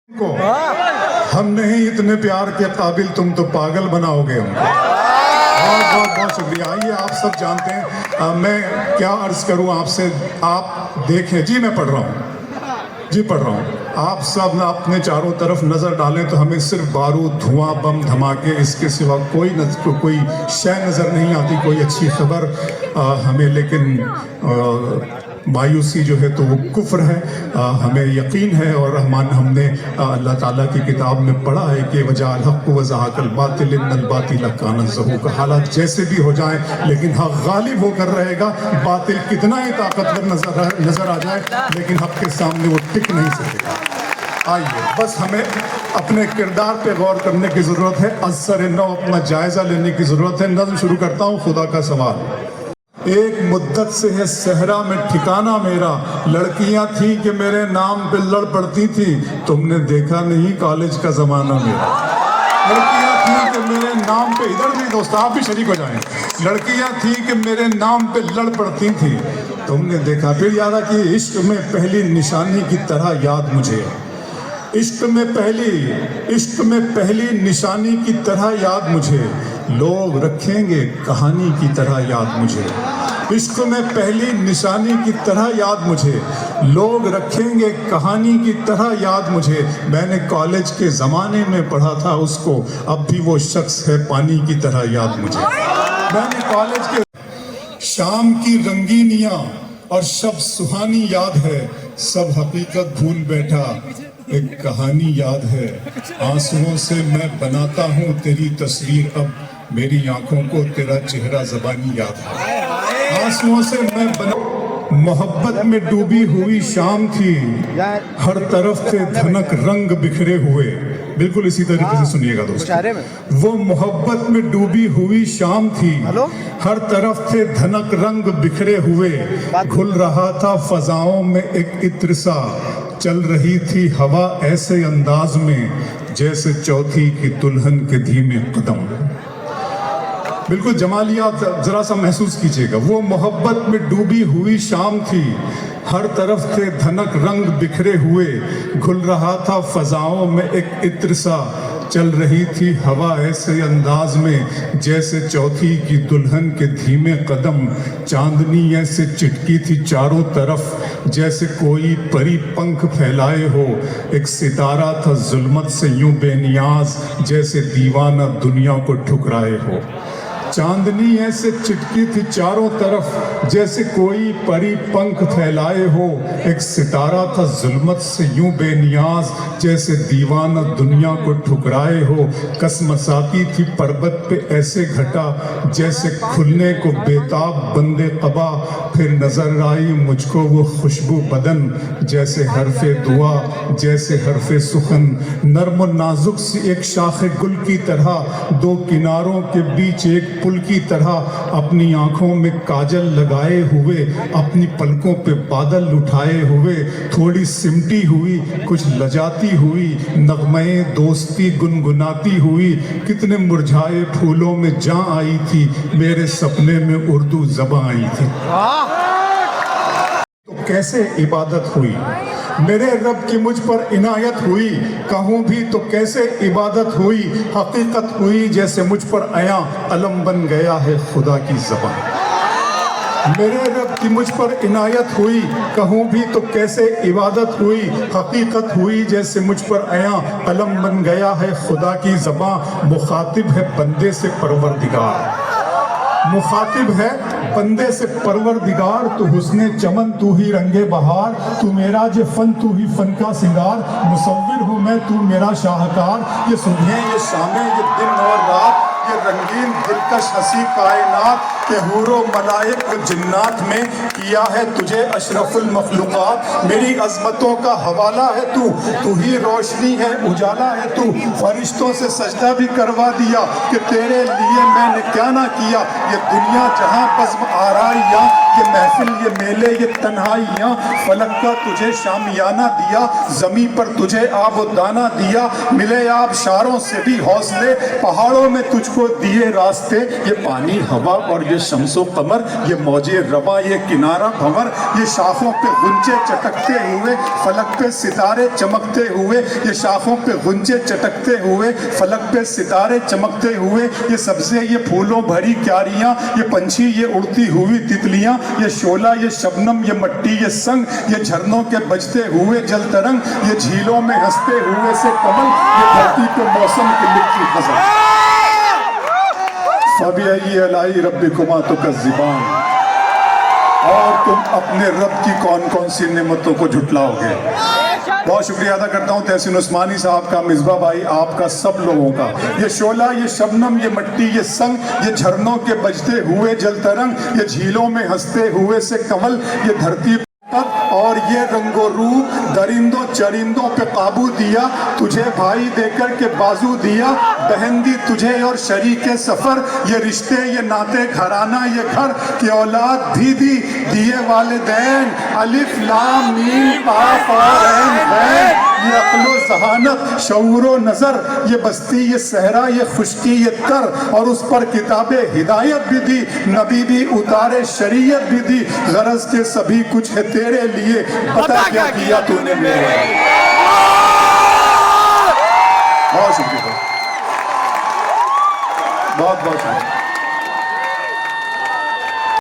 کو ہم نہیں اتنے پیار کے قابل، تم تو پاگل بناؤ گے ہم کو۔ بہت بہت بہت شکریہ۔ آئیے، آپ سب جانتے ہیں میں کیا عرض کروں آپ سے، آپ دیکھیں جی، میں پڑھ رہا ہوں جی، پڑھ رہا ہوں۔ آپ سب اپنے چاروں طرف نظر ڈالیں تو ہمیں صرف بارود، دھواں، بم دھماکے، اس کے سوا کوئی شے نظر نہیں آتی، کوئی اچھی خبر ہمیں، لیکن مایوسی جو ہے تو وہ کفر ہے۔ ہمیں یقین ہے اور ہم نے اللہ تعالیٰ کی کتاب میں پڑھا ہے کہ وَجَاءَ الْحَقُّ وَزَهَقَ الْبَاطِلُ إِنَّ الْبَاطِلَ كَانَ زَهُوقًا۔ حالات جیسے بھی ہو جائیں لیکن حق غالب ہو کر رہے گا، باطل کتنا ہی طاقتور نظر آ جائے لیکن حق کے سامنے وہ ٹک نہیں سکے گا۔ آئیے، بس ہمیں اپنے کردار پہ غور کرنے کی ضرورت ہے، از سر نو اپنا جائزہ لینے کی ضرورت ہے۔ نظم شروع کرتا ہوں، خدا کا سوال۔ ایک مدت سے ہے صحرا میں ٹھکانہ میرا، لڑکیاں تھیں کہ میرے نام پہ لڑ پڑتی تھی، تم نے دیکھا نہیں کالج کا زمانہ میرا۔ لڑکیاں تھیں کہ میرے نام پہ، ادھر بھی دوست آپ بھی شریک ہو جائیں، لڑکیاں تھیں کہ میرے نام پہ لڑ پڑتی تھی، تم نے دیکھا۔ پھر یاد آ کہ عشق میں پہلی نشانی کی طرح یاد مجھے، عشق میں پہلی نشانی کی طرح یاد مجھے، لوگ رکھیں گے کہانی کی طرح یاد مجھے۔ عشق میں پہلی نشانی کی طرح یاد مجھے، لوگ رکھیں گے کہانی کی طرح یاد مجھے۔ میں نے کالج کے زمانے میں پڑھا تھا اس کو، اب بھی وہ شخص ہے پانی کی طرح یاد مجھے۔ میں نے کالج کے شام کی رنگینیاں اور شب سہانی یاد ہے، سب حقیقت بھول بیٹھا، ایک کہانی یاد ہے۔ آنسوؤں سے میں بناتا ہوں تیری تصویر، اب میری آنکھوں کو تیرا چہرہ زبانی یاد ہے۔ آنسوؤں سے میں محبت میں ڈوبی ہوئی شام تھی، ہر طرف سے دھنک رنگ بکھرے ہوئے۔ بالکل اسی طریقے سے سنیے گا دوست۔ وہ محبت میں ڈوبی ہوئی شام تھی، ہر طرف سے دھنک رنگ بکھرے ہوئے، گھل رہا تھا فضاؤں میں ایک عطر سا، چل رہی تھی ہوا ایسے انداز میں جیسے چوتھی کی دلہن کے دھیمے قدم۔ بالکل جمالیات ذرا سا محسوس کیجئے گا۔ وہ محبت میں ڈوبی ہوئی شام تھی، ہر طرف سے دھنک رنگ بکھرے ہوئے، گھل رہا تھا فضاؤں میں ایک عطر سا، چل رہی تھی ہوا ایسے انداز میں جیسے چوتھی کی دلہن کے دھیمے قدم۔ چاندنی ایسے چٹکی تھی چاروں طرف جیسے کوئی پری پنکھ پھیلائے ہو، ایک ستارہ تھا ظلمت سے یوں بے نیاز جیسے دیوانہ دنیا کو ٹھکرائے ہو۔ چاندنی ایسے چٹکی تھی چاروں طرف جیسے کوئی پری پنکھ پھیلائے ہو، ایک ستارہ تھا ظلمت سے یوں بے نیاز جیسے دیوانہ دنیا کو ٹھکرائے ہو۔ کسمساتی تھی پربت پہ ایسے گھٹا جیسے کھلنے کو بیتاب بندے قبا، پھر نظر آئی مجھ کو وہ خوشبو بدن جیسے حرف دعا جیسے حرف سخن، نرم و نازک سی ایک شاخ گل کی طرح، دو کناروں کے بیچ ایک پل کی طرح، اپنی آنکھوں میں کاجل لگائے ہوئے، اپنی پلکوں پہ بادل اٹھائے ہوئے، تھوڑی سمٹی ہوئی کچھ لجاتی ہوئی، نغمے دوستی گنگناتی ہوئی، کتنے مرجھائے پھولوں میں جاں آئی تھی، میرے سپنے میں اردو زباں آئی تھی۔ تو کیسے عبادت ہوئی، میرے رب کی مجھ پر عنایت ہوئی، کہوں بھی تو کیسے عبادت ہوئی، حقیقت ہوئی جیسے مجھ پر عیاں، علم بن گیا ہے خدا کی زبان۔ میرے رب کی مجھ پر عنایت ہوئی، کہوں بھی تو کیسے عبادت ہوئی، حقیقت ہوئی جیسے مجھ پر عیاں، علم بن گیا ہے خدا کی زبان۔ مخاطب ہے بندے سے پروردگار، مخاطب ہے بندے سے پروردگار، تو حسن چمن تو ہی رنگ بہار، تو میرا جو فن تو ہی فن کا سنگار، مصور ہوں میں تو میرا شاہکار، یہ صبحیں یہ شامیں یہ دن اور رات، یہ رنگین دلکش ہنسی کائنات، کہ حور و ملائک و جنات میں کیا ہے تجھے اشرف المخلوقات۔ میری عظمتوں کا حوالہ ہے تو ہی روشنی ہے اجالا ہے تو، فرشتوں سے سجدہ بھی کروا دیا کہ تیرے لیے میں نے کیا نہ کیا، یہ دنیا جہاں بزم آرائیاں، یہ محفل یہ میلے یہ تنہائیاں، فلک کا تجھے شامیانہ دیا، زمین پر تجھے آب و دانہ دیا، ملے آبشاروں سے بھی حوصلے، پہاڑوں میں تجھ کو دیے راستے، یہ پانی ہوا اور یہ یہ شمس و قمر، یہ موج رواں، یہ کنارہ بھنور، یہ شاخوں پہ غنچے چٹکتے ہوئے، فلک پہ ستارے چمکتے ہوئے، یہ شاخوں پہ غنچے چٹکتے ہوئے، فلک پہ ستارے چمکتے ہوئے، یہ سبزے، یہ پھولوں بھری کیاریاں، یہ پنچھی، یہ اڑتی ہوئی تتلیاں، یہ شعلہ، یہ شبنم، یہ مٹی، یہ سنگ، یہ جھرنوں کے بجتے ہوئے جل ترنگ، یہ جھیلوں میں ہنستے ہوئے سے کمل، یہ دھرتی پہ موسم کی لکھی غزل۔ فَبِأَيِّ آلَاءِ رَبِّكُمَا تُكَذِّبَانِ، اور تم اپنے رب کی کون کون سی نعمتوں کو جھٹلاؤ گے۔ بہت شکریہ ادا کرتا ہوں تحسین عثمانی صاحب کا، مصباح بھائی آپ کا، سب لوگوں کا۔ یہ شعلہ، یہ شبنم، یہ مٹی، یہ سنگ، یہ جھرنوں کے بجتے ہوئے جل ترنگ، یہ جھیلوں میں ہنستے ہوئے سے کنول، یہ دھرتی اور یہ رنگ و روپ، درندوں چرندوں پہ قابو دیا، تجھے بھائی دے کر کے بازو دیا، بہن دی تجھے اور شریک سفر، یہ رشتے، یہ ناتے گھرانہ، یہ گھر کی اولاد بھی دی، دیے والدین، الف لام میم قاف اور عین غین، یہ عقل و ذہانت، شعور و نظر، یہ بستی، یہ صحرا، یہ خشکی، یہ تر، اور اس پر کتاب ہدایت بھی دی، نبی بھی اتارے، شریعت بھی دی، غرض کے سبھی کچھ ہے تیرے لیے، پتہ کیا کیا تو نے میرے۔ بہت شکریہ، بہت بہت شکریہ۔